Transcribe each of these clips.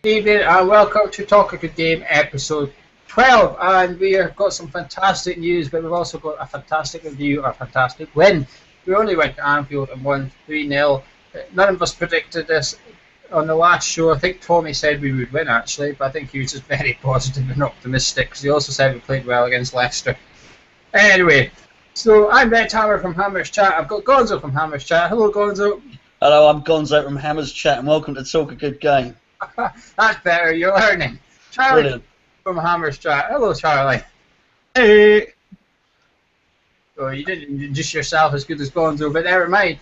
Evening and welcome to Talk a Good Game episode 12, and we have got some fantastic news, but we've also got a fantastic review, a fantastic win. We only went to Anfield and won 3-0. None of us predicted this on the last show. I think Tommy said we would win actually, but I think he was just very positive and optimistic because he also said we played well against Leicester. Anyway, so I'm Redhammer from Hammer's Chat. I've got Gonzo from Hammer's Chat. Hello Gonzo. Hello, I'm Gonzo from Hammer's Chat and welcome to Talk a Good Game. That's better, you're learning. Charlie Brilliant. from Hammer's Chat. Hello, Charlie. Hey! Oh, you didn't introduce yourself as good as Gonzo, but never mind.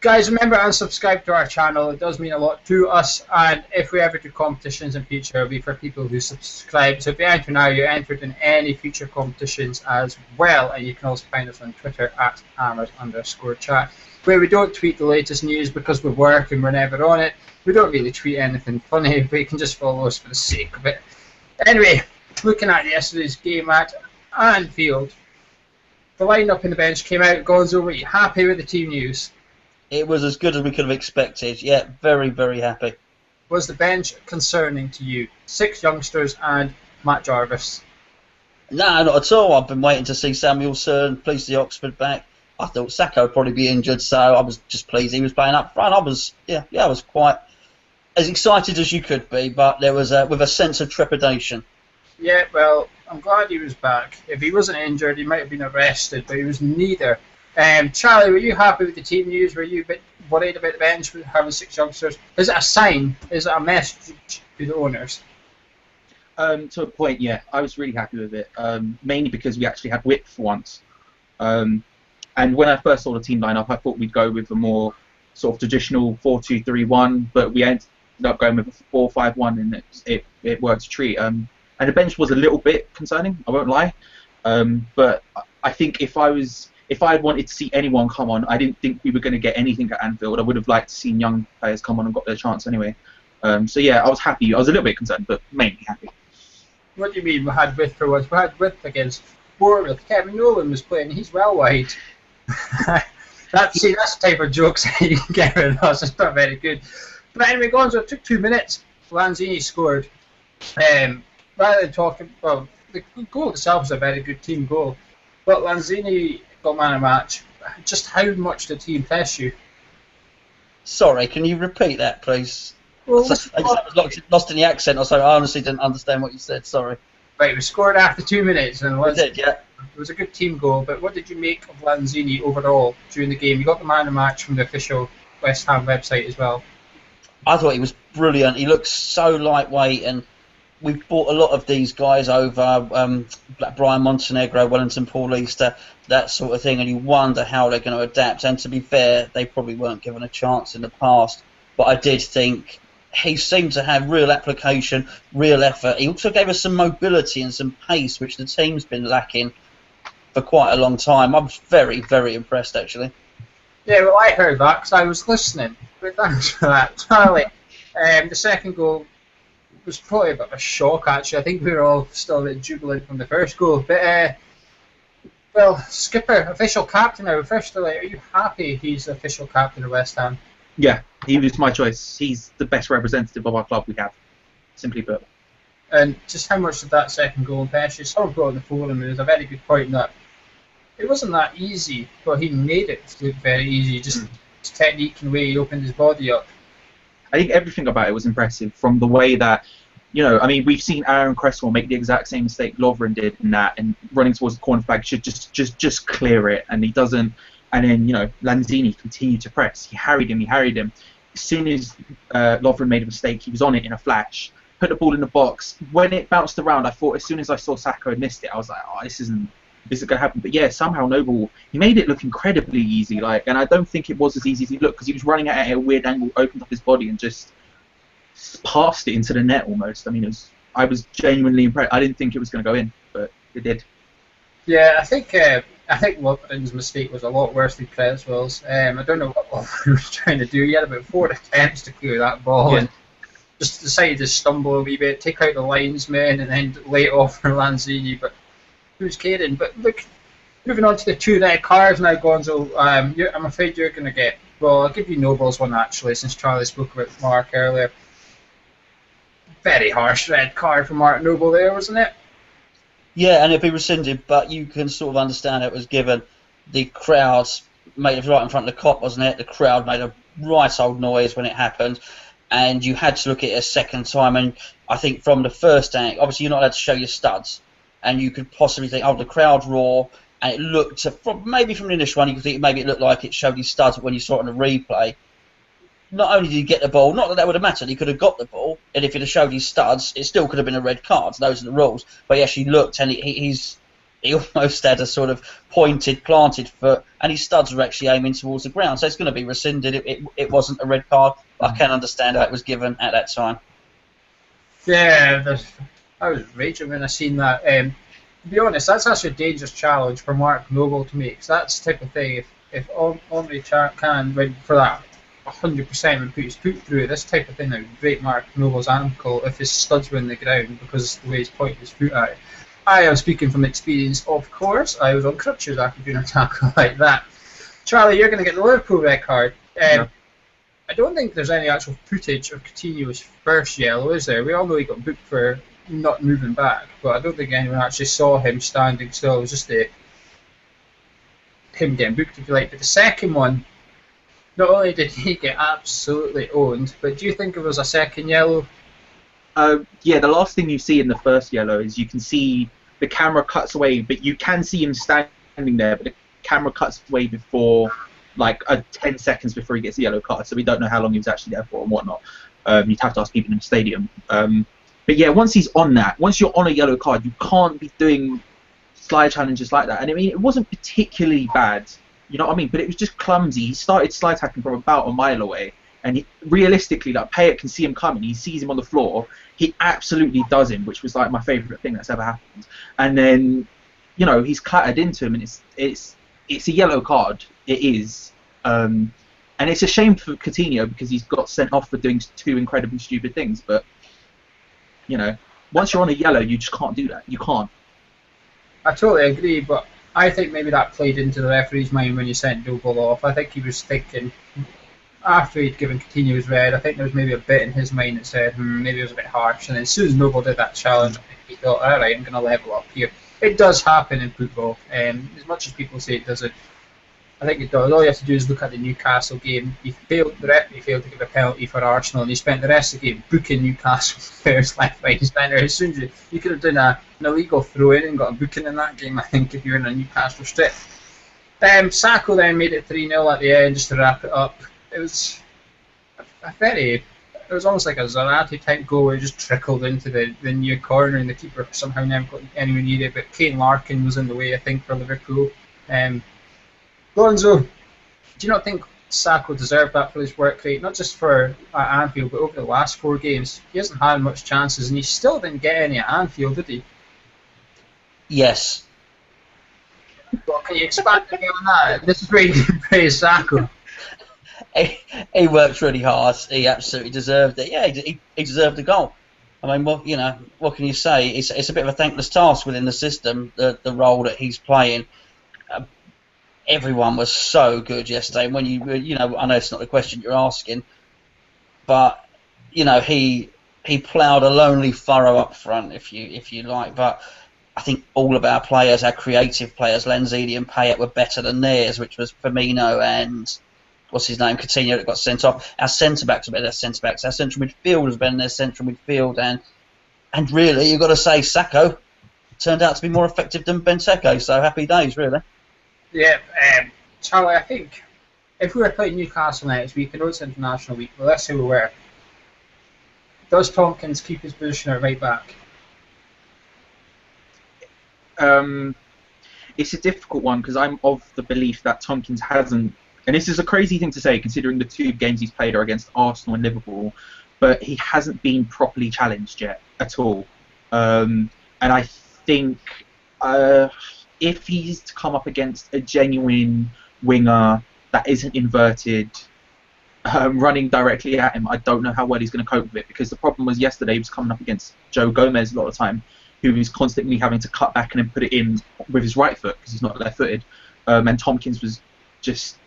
Guys, remember and subscribe to our channel. It does mean a lot to us, and if we ever do competitions in future, it'll be for people who subscribe. So if you enter now, you're entered in any future competitions as well, and you can also find us on Twitter at hammers_chat, where we don't tweet the latest news because we work and we're never on it. We don't really tweet anything funny, but you can just follow us for the sake of it. Anyway, looking at yesterday's game at Anfield, the lineup in the bench came out. Gonzo, were you happy with the team news? It was as good as we could have expected. Yeah, very, very happy. Was the bench concerning to you? 6 youngsters and Matt Jarvis. No, not at all. I've been waiting to see Samuelson, pleased to see Oxford back. I thought Sacco would probably be injured, so I was just pleased he was playing up front. I was quite as excited as you could be, but there was with a sense of trepidation. Yeah, well, I'm glad he was back. If he wasn't injured, he might have been arrested, but he was neither. Charlie, were you happy with the team news? Were you a bit worried about the bench having 6 youngsters? Is it a sign? Is it a message to the owners? To a point, yeah. I was really happy with it, mainly because we actually had width for once. And when I first saw the team lineup, I thought we'd go with a more sort of traditional 4-2-3-1, but we ended up going with a 4-5-1, and it worked a treat. And the bench was a little bit concerning, I won't lie. But I think if I had wanted to see anyone come on, I didn't think we were going to get anything at Anfield. I would have liked to see young players come on and got their chance anyway. So yeah, I was happy. I was a little bit concerned, but mainly happy. What do you mean we had width for once? We had width against Bournemouth. Kevin Nolan was playing. He's well wide. That's the type of jokes you can get rid of us. It's not very good. But anyway, Gonzo, it took 2 minutes. Lanzini scored. Rather than talking, well, the goal itself was a very good team goal. But Lanzini got man of the match. Just how much did he impress you? Sorry, can you repeat that, please? Well, I was lost in the accent or so. I honestly didn't understand what you said. Sorry. Right, we scored after 2 minutes, and We did, yeah. it was a good team goal. But what did you make of Lanzini overall during the game? You got the man of the match from the official West Ham website as well. I thought he was brilliant. He looks so lightweight, and we've bought a lot of these guys over, like Brian Montenegro, Wellington Paulista, that sort of thing, and you wonder how they're going to adapt. And to be fair, they probably weren't given a chance in the past. But I did think he seemed to have real application, real effort. He also gave us some mobility and some pace, which the team's been lacking for quite a long time. I was very, very impressed, actually. Yeah, well, I heard that because I was listening. But thanks for that, Charlie. The second goal was probably a bit of a shock, actually. I think we were all still a bit jubilant from the first goal. But, well, skipper, official captain now. Firstly, are you happy he's the official captain of West Ham? Yeah, he was my choice. He's the best representative of our club we have, simply put. And just how much did that second goal impress you? Someone brought on the forum, and it was a very good point that it wasn't that easy, but he made it look very easy. Just his technique and the way he opened his body up. I think everything about it was impressive, from the way that, I mean, we've seen Aaron Cresswell make the exact same mistake Lovren did in that, and running towards the corner flag should just clear it, and he doesn't. And then, Lanzini continued to press. He harried him. As soon as Lovren made a mistake, he was on it in a flash. Put the ball in the box. When it bounced around, I thought, as soon as I saw Sacco had missed it, I was like, oh, this isn't going to happen. But yeah, somehow Noble, he made it look incredibly easy. And I don't think it was as easy as he looked, because he was running at it at a weird angle, opened up his body, and just passed it into the net almost. I mean, I was genuinely impressed. I didn't think it was going to go in, but it did. Yeah, I think Lovren's mistake was a lot worse than Cresswell's. I don't know what Lovren was trying to do. He had about 4 attempts to clear that ball, and just decided to stumble a wee bit, take out the linesman, and then lay it off for Lanzini. But who's caring? But look, moving on to the 2 red cards now, Gonzo. I'm afraid you're going to get. Well, I'll give you Noble's one actually, since Charlie spoke about Mark earlier. very harsh red card for Mark Noble there, wasn't it? Yeah, and it'd be rescinded, but you can sort of understand it was given. The crowds made it right in front of the cop, wasn't it? The crowd made a right old noise when it happened, and you had to look at it a second time. And I think from the first angle, obviously you're not allowed to show your studs, and you could possibly think, oh, the crowd roar, and it looked, maybe from the initial one, you could think maybe it looked like it showed his studs, but when you saw it on the replay, not only did he get the ball, not that that would have mattered, he could have got the ball, and if he'd have showed his studs, it still could have been a red card. Those are the rules. But he actually looked, and he almost had a sort of planted foot, and his studs were actually aiming towards the ground. So it's going to be rescinded. It wasn't a red card. I can understand how it was given at that time. Yeah, I was raging when I seen that. To be honest, that's actually a dangerous challenge for Mark Noble to make. So that's the type of thing, if Andre can win for that 100% and put his foot through it, this type of thing that would break Mark Noble's ankle if his studs were in the ground because of the way he's pointing his foot at it. I am speaking from experience, of course. I was on crutches after doing a tackle like that. Charlie, you're going to get the Liverpool red card. Yeah. I don't think there's any actual footage of Coutinho's first yellow, is there? We all know he got booked for not moving back, but I don't think anyone actually saw him standing still. It was just him getting booked, if you like. But the second one, not only did he get absolutely owned, but do you think it was a second yellow? Yeah, the last thing you see in the first yellow is you can see the camera cuts away, but you can see him standing there, but the camera cuts away before, like 10 seconds before he gets the yellow card, so we don't know how long he was actually there for and whatnot. You'd have to ask people in the stadium. But yeah, once he's on that, once you're on a yellow card, you can't be doing slide challenges like that. And I mean, it wasn't particularly bad, you know what I mean? But it was just clumsy. He started slide tackling from about a mile away, and realistically, like Payet can see him coming. He sees him on the floor. He absolutely does him, which was like my favourite thing that's ever happened. And then, you know, he's clattered into him, and it's a yellow card. It is, and it's a shame for Coutinho because he's got sent off for doing two incredibly stupid things. But you know, once you're on a yellow, you just can't do that. You can't. I totally agree, but I think maybe that played into the referee's mind when he sent Noble off. I think he was thinking, after he'd given Coutinho his red, I think there was maybe a bit in his mind that said, maybe it was a bit harsh. And then as soon as Noble did that challenge, I think he thought, alright, I'm going to level up here. It does happen in football. As much as people say it doesn't, I think it does. All you have to do is look at the Newcastle game. The referee failed to give a penalty for Arsenal, and he spent the rest of the game booking Newcastle players left, right, and centre. As soon as you could have done an illegal throw-in and got a booking in that game, I think, if you're in a Newcastle strip. Sacco then made it 3-0 at the end just to wrap it up. It was it was almost like a Zarate type goal where it just trickled into the near corner, and the keeper somehow never got anywhere near it. But Kane Larkin was in the way, I think, for Liverpool. Gonzo, do you not think Sacco deserved that for his work rate? Not just for at Anfield, but over the last 4 games. He hasn't had much chances, and he still didn't get any at Anfield, did he? Yes. Well, can you expand a bit on that? This is where you can praise Sacco. He worked really hard. He absolutely deserved it. Yeah, he deserved the goal. I mean, what can you say? It's a bit of a thankless task within the system, the role that he's playing. Everyone was so good yesterday. And when I know it's not the question you're asking, but he ploughed a lonely furrow up front, if you like. But I think all of our players, our creative players, Lanzini and Payet, were better than theirs, which was Firmino and what's his name, Coutinho, that got sent off. Our centre backs were better than their centre backs. Our central midfield was better than their central midfield, and really you've got to say Sacco turned out to be more effective than Benteke. So happy days, really. Yeah, Charlie, I think if we were playing Newcastle next week, I know it's International Week, but let's say we were. Does Tompkins keep his position at right back? It's a difficult one because I'm of the belief that Tompkins hasn't, and this is a crazy thing to say considering the 2 games he's played are against Arsenal and Liverpool, but he hasn't been properly challenged yet at all. And I think if he's to come up against a genuine winger that isn't inverted, running directly at him, I don't know how well he's going to cope with it, because the problem was yesterday he was coming up against Joe Gomez a lot of the time, who was constantly having to cut back and then put it in with his right foot because he's not left-footed, and Tompkins was just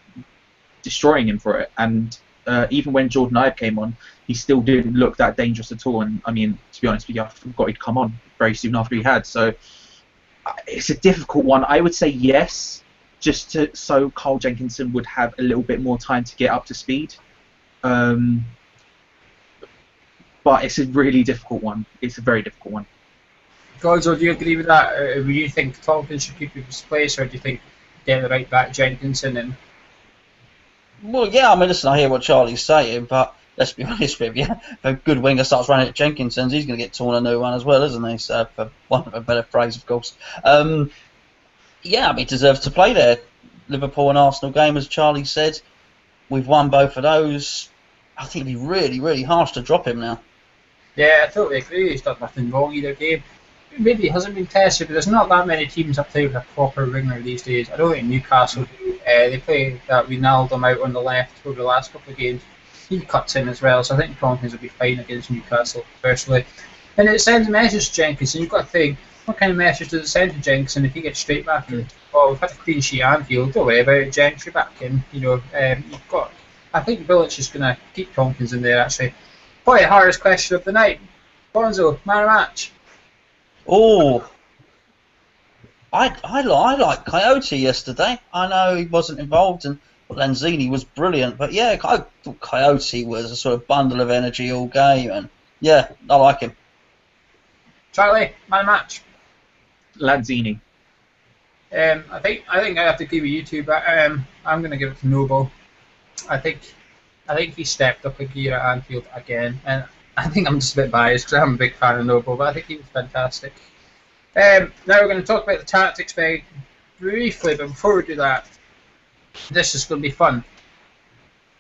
destroying him for it. And even when Jordan Ibe came on, he still didn't look that dangerous at all. And I mean, to be honest with you, I forgot he'd come on very soon after he had. So it's a difficult one. I would say yes, so Carl Jenkinson would have a little bit more time to get up to speed. But it's a really difficult one. It's a very difficult one. Gonzo, do you agree with that? Or do you think Tompkins should keep his place, or do you think get the right back Jenkinson in? Well, yeah, I mean, listen, I hear what Charlie's saying, but let's be honest with you. If a good winger starts running at Jenkinson's, he's going to get torn a new one as well, isn't he? So, for want of a better phrase, of course. Yeah, I mean, he deserves to play there. Liverpool and Arsenal game, as Charlie said. We've won both of those. I think it'd be really, really harsh to drop him now. Yeah, I totally agree. He's done nothing wrong either game. Maybe he hasn't been tested, but there's not that many teams up there with a proper winger these days. I don't think Newcastle do. They play that Wijnaldum out on the left over the last couple of games. He cuts in as well, so I think Tompkins will be fine against Newcastle, personally. And it sends a message to Jenkinson. You've got to think, what kind of message does it send to Jenkinson if he gets straight back in? Well, we've had a clean sheet at Anfield, don't worry about it, Jenks, you're back in. You've got. I think Bilic is going to keep Tompkins in there, actually. Probably the hardest question of the night. Gonzo, man of match. Oh, I like Coyote yesterday. I know he wasn't involved, and Lanzini was brilliant, but yeah, I thought Coyote was a sort of bundle of energy all game, and yeah, I like him. Charlie, man of match. Lanzini. I think I have to agree with you two, but I'm going to give it to Noble. I think he stepped up a gear at Anfield again, and I think I'm just a bit biased because I'm a big fan of Noble, but I think he was fantastic. Now we're going to talk about the tactics very briefly, but before we do that, this is going to be fun.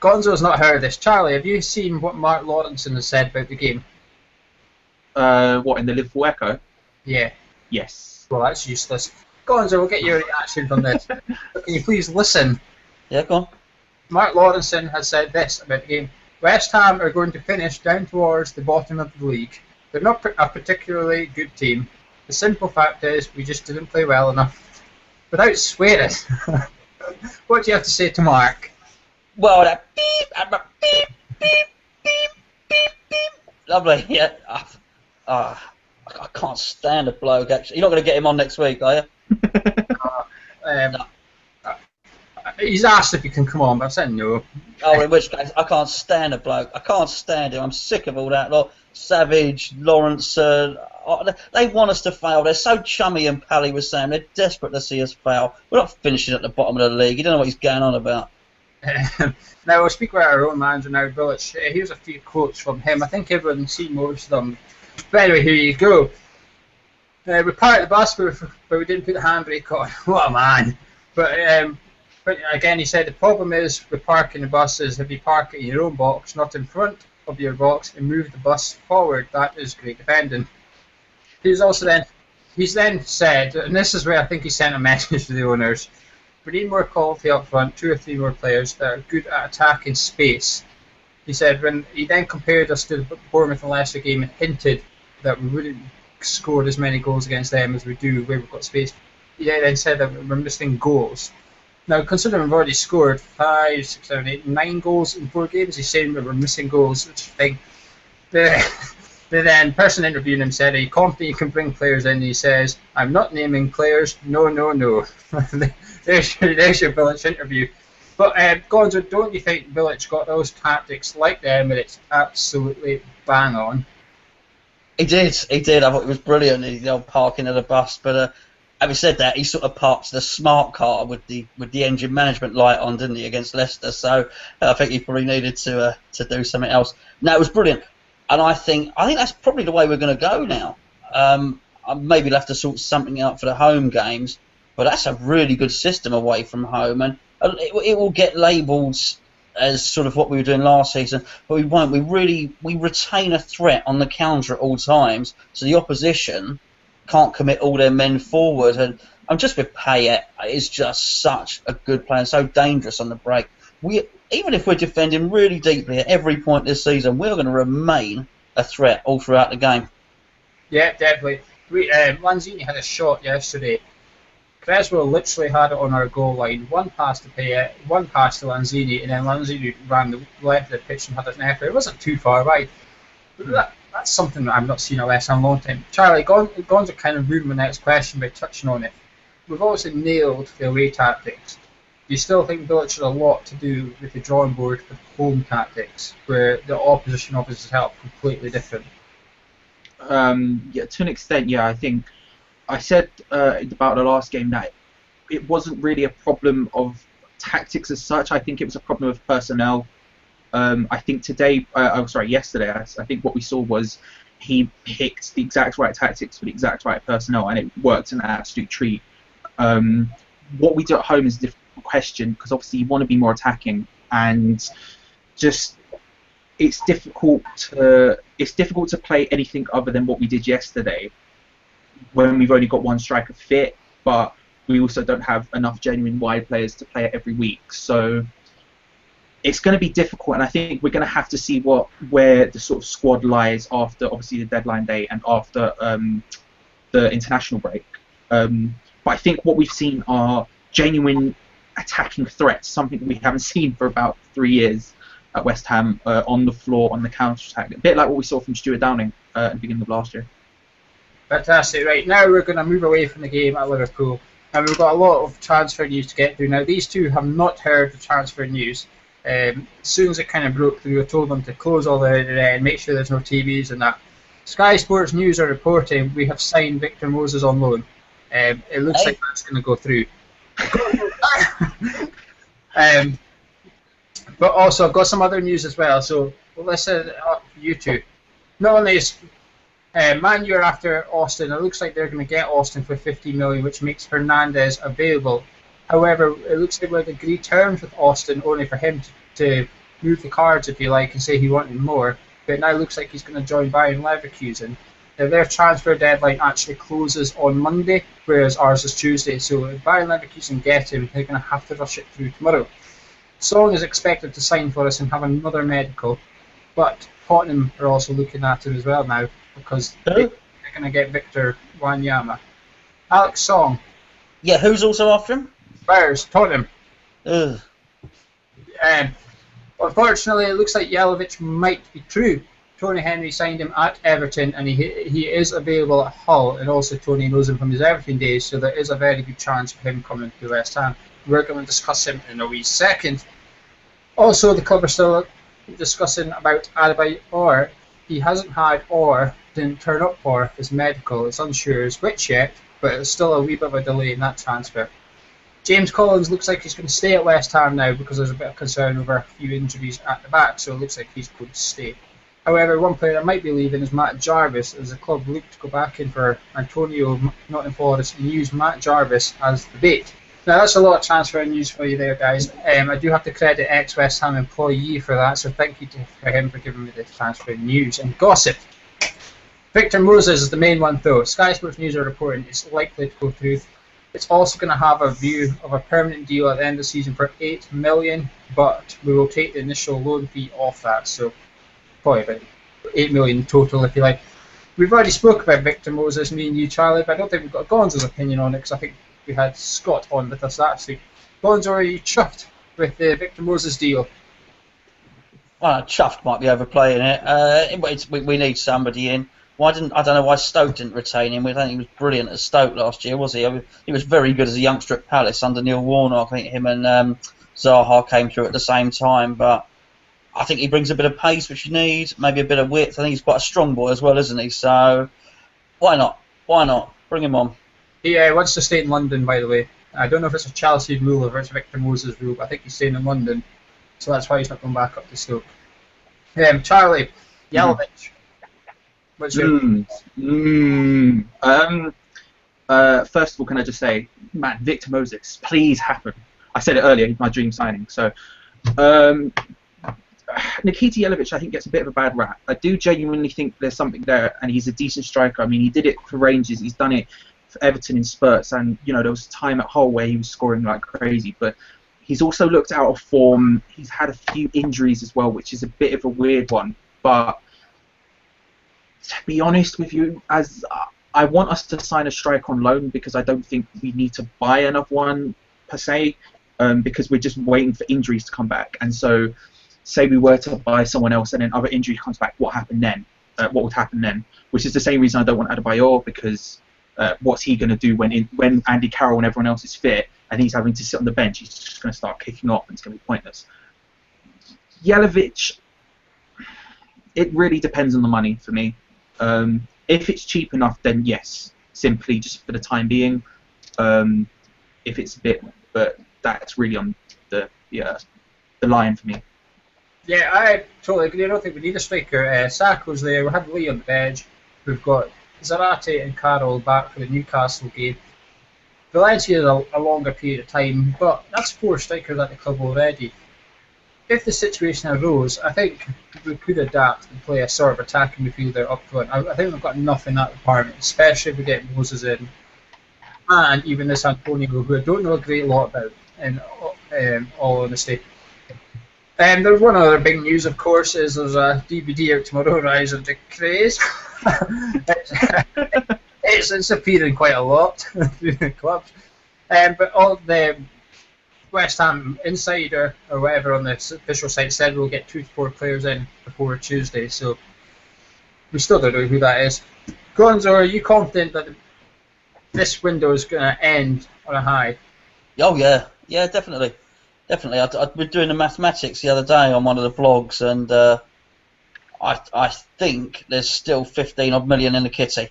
Gonzo's not heard this. Charlie, have you seen what Mark Lawrenson has said about the game? What, in the Liverpool Echo? Yeah. Yes. Well, that's useless. Gonzo, we'll get your reaction from this. Can you please listen? Yeah, go on. Mark Lawrenson has said this about the game. West Ham are going to finish down towards the bottom of the league. They're not a particularly good team. The simple fact is we just didn't play well enough. Without swearing, what do you have to say to Mark? Well, that beep, beep, beep, beep, beep, beep. Lovely, yeah. I can't stand a bloke, actually. You're not going to get him on next week, are you? No. He's asked if he can come on, but I said no. Oh, in which case, I can't stand a bloke. I can't stand him. I'm sick of all that lot. Savage, Lawrence, they want us to fail. They're so chummy and pally with Sam. They're desperate to see us fail. We're not finishing at the bottom of the league. You don't know what he's going on about. Now, we'll speak about our own manager now, Bilic. Here's a few quotes from him. I think everyone's seen most of them. But anyway, here you go. We parked the bus, but we didn't put the handbrake on. What a man. But again, he said the problem is with parking the buses, if you park it in your own box, not in front of your box, and move the bus forward, that is great defending. He's then said, and this is where I think he sent a message to the owners, we need more quality up front, 2 or 3 more players that are good at attacking space. He said when he then compared us to the Bournemouth and Leicester game and hinted that we wouldn't score as many goals against them as we do where we've got space. He then said that we're missing goals. Now, considering we've already scored 5, 6, 7, 8, 9 goals in 4 games, he's saying that we're missing goals, which I think the then person interviewing him said, are you confident you can bring players in? And he says, I'm not naming players, no. there's your Bilic interview. But, Gonzo, don't you think Bilic got those tactics like the Emirates absolutely bang on? He did. I thought it was brilliant, parking of the bus, but... having said that, he sort of parked the smart car with the engine management light on, didn't he, against Leicester? So I think he probably needed to do something else. No, it was brilliant, and I think that's probably the way we're going to go now. Maybe we'll have to sort something out for the home games, but that's a really good system away from home, and it will get labelled as sort of what we were doing last season, but we won't. We retain a threat on the counter at all times, so the opposition can't commit all their men forward, and I'm just with Payet. It's just such a good player and so dangerous on the break. Even if we're defending really deeply at every point this season, we're going to remain a threat all throughout the game. Yeah, definitely. Lanzini had a shot yesterday. Creswell literally had it on our goal line. One pass to Payet, one pass to Lanzini, and then Lanzini ran the length of the pitch and had an effort. It wasn't too far wide. That's something that I've not seen a West Ham long time. Charlie, Gonzo kind of ruined my next question by touching on it. We've obviously nailed the away tactics. Do you still think Bilic had a lot to do with the drawing board with home tactics, where the opposition obviously helped completely different? Yeah, to an extent, yeah. I think I said about the last game that it wasn't really a problem of tactics as such. I think it was a problem of personnel. I think yesterday, I think what we saw was he picked the exact right tactics for the exact right personnel, and it worked an absolute treat. What we do at home is a different question, because obviously you want to be more attacking, and just it's difficult to play anything other than what we did yesterday when we've only got one striker fit, but we also don't have enough genuine wide players to play it every week. So it's going to be difficult, and I think we're going to have to see where the sort of squad lies after obviously the deadline day and after the international break. But I think what we've seen are genuine attacking threats, something we haven't seen for about 3 years at West Ham, on the floor, on the counter-attack. A bit like what we saw from Stuart Downing at the beginning of last year. Fantastic. Right, now we're going to move away from the game at Liverpool, and we've got a lot of transfer news to get through. Now, these two have not heard the transfer news. As soon as it kind of broke through, I told them to close all the and make sure there's no TVs and that. Sky Sports News are reporting we have signed Victor Moses on loan. It looks like that's going to go through. But also, I've got some other news as well. So, listen up, you two. Not only is Man U are after Austin, it looks like they're going to get Austin for 50 million, which makes Hernandez available. However, it looks like we've agreed terms with Austin only for him to move the cards, if you like, and say he wanted more. But now it looks like he's going to join Bayern Leverkusen. Their transfer deadline actually closes on Monday, whereas ours is Tuesday. So if Bayern Leverkusen get him, they're going to have to rush it through tomorrow. Song is expected to sign for us and have another medical, but Tottenham are also looking at him as well now, because they're going to get Victor Wanyama. Alex Song. Yeah, who's also after him? Spurs, Tottenham. Ugh. Unfortunately, it looks like Jelavic might be true. Tony Henry signed him at Everton, and he is available at Hull, and also Tony knows him from his Everton days, so there is a very good chance of him coming to West Ham. We're going to discuss him in a wee second. Also, the club are still discussing about Adebayor, or he hasn't had or didn't turn up for his medical. It's unsure as which yet, but it's still a wee bit of a delay in that transfer. James Collins looks like he's going to stay at West Ham now because there's a bit of concern over a few injuries at the back, so it looks like he's going to stay. However, one player that might be leaving is Matt Jarvis, as the club look to go back in for Antonio Nottingham Forest and use Matt Jarvis as the bait. Now, that's a lot of transfer news for you there, guys. I do have to credit ex-West Ham employee for that, so thank you for him for giving me the transfer news and gossip. Victor Moses is the main one, though. Sky Sports News are reporting it's likely to go through. It's also going to have a view of a permanent deal at the end of the season for $8 million, but we will take the initial loan fee off that, so probably about $8 million total, if you like. We've already spoke about Victor Moses, me and you, Charlie, but I don't think we've got Gonzo's opinion on it, because I think we had Scott on with us last week. Gonzo, are you chuffed with the Victor Moses deal? Well, chuffed might be overplaying it. We need somebody in. I don't know why Stoke didn't retain him. We don't think he was brilliant at Stoke last year, was he? He was very good as a youngster at Palace under Neil Warnock. I think him and Zaha came through at the same time, but I think he brings a bit of pace, which you need, maybe a bit of width. I think he's quite a strong boy as well, isn't he? So why not? Why not? Bring him on. He wants to stay in London, by the way. I don't know if it's a Chelsea rule or if it's Victor Moses' rule, but I think he's staying in London, so that's why he's not going back up to Stoke. Charlie, Jelavic. What's your first of all, can I just say, man, Victor Moses, please happen. I said it earlier, he's my dream signing. So, Nikita Jelavic, I think, gets a bit of a bad rap. I do genuinely think there's something there, and he's a decent striker. I mean, he did it for Rangers, he's done it for Everton in spurts, and there was a time at Hull where he was scoring like crazy, but he's also looked out of form. He's had a few injuries as well, which is a bit of a weird one. But to be honest with you, as I want us to sign a striker on loan because I don't think we need to buy another one per se, because we're just waiting for injuries to come back. And so, say we were to buy someone else and then other injury comes back, what happened then? What would happen then? Which is the same reason I don't want Adebayor, because what's he going to do when Andy Carroll and everyone else is fit and he's having to sit on the bench? He's just going to start kicking off and it's going to be pointless. Jelavic, it really depends on the money for me. If it's cheap enough, then yes, simply just for the time being. If it's a bit, but that's really on the line for me. Yeah, I totally agree. I don't think we need a striker. Sacco's there. We have Lee on the bench. We've got Zarate and Carroll back for the Newcastle game. Valencia is a longer period of time, but that's 4 strikers at the club already. If the situation arose, I think we could adapt and play a sort of attacking midfielder up front. I think we've got enough in that department, especially if we get Moses in. And even this Antonio, who I don't know a great lot about, in all honesty. There's one other big news, of course, is there's a DVD out tomorrow, Rise of the Craze. It's appearing quite a lot through the clubs. But all the West Ham Insider or whatever on the official site said we'll get 2 to 4 players in before Tuesday, so we still don't know who that is. Gonzo, are you confident that this window is going to end on a high? Oh yeah, definitely. I was doing the mathematics the other day on one of the blogs, and I think there's still 15 odd million in the kitty.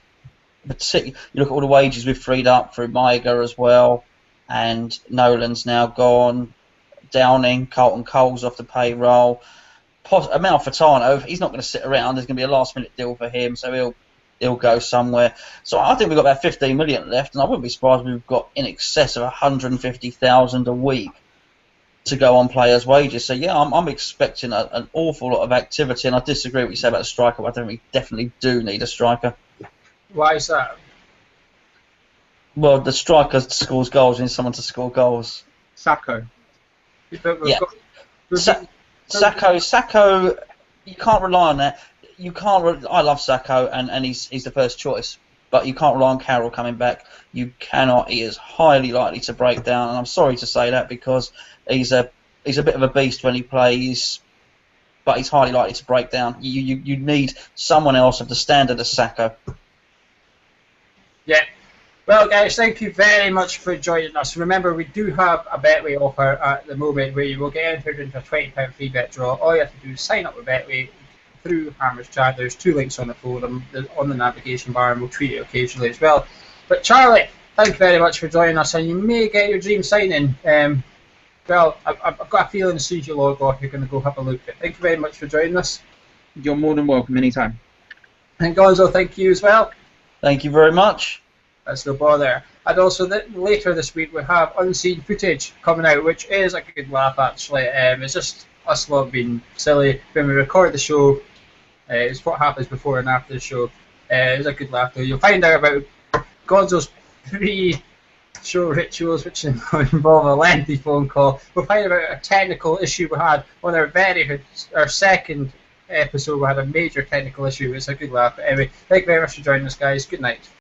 You look at all the wages we've freed up through Maiga as well, and Nolan's now gone. Downing, Carlton Cole's off the payroll. Amalfitano, he's not going to sit around. There's going to be a last-minute deal for him, so he'll go somewhere. So I think we've got about 15 million left, and I wouldn't be surprised if we've got in excess of 150,000 a week to go on players' wages. So yeah, I'm expecting an awful lot of activity, and I disagree with what you say about the striker, but I think we definitely do need a striker. Why is that? Well, the striker scores goals, we need someone to score goals. Sacco. Yeah. Sacco, you can't rely on that. I love Sacco, and he's the first choice, but you can't rely on Carroll coming back. You cannot. He is highly likely to break down, and I'm sorry to say that because he's a bit of a beast when he plays, but he's highly likely to break down. You need someone else of the standard of Sacco. Yeah. Well, guys, thank you very much for joining us. Remember, we do have a Betway offer at the moment where you will get entered into a £20 free bet draw. All you have to do is sign up with Betway through Hammer's chat. There's 2 links on the forum, on the navigation bar, and we'll tweet it occasionally as well. But Charlie, thank you very much for joining us, and you may get your dream signing. Well, I've got a feeling as soon as you log off, you're going to go have a look. But thank you very much for joining us. You're more than welcome anytime. And Gonzo, thank you as well. Thank you very much. That's no bother. And also, later this week we have unseen footage coming out, which is a good laugh actually. It's just us lot being silly when we record the show. It's what happens before and after the show. It's a good laugh though. You'll find out about Gonzo's pre-show rituals, which involve a lengthy phone call. We'll find out about a technical issue we had on our second episode. We had a major technical issue. It's a good laugh. But anyway, thank you very much for joining us, guys. Good night.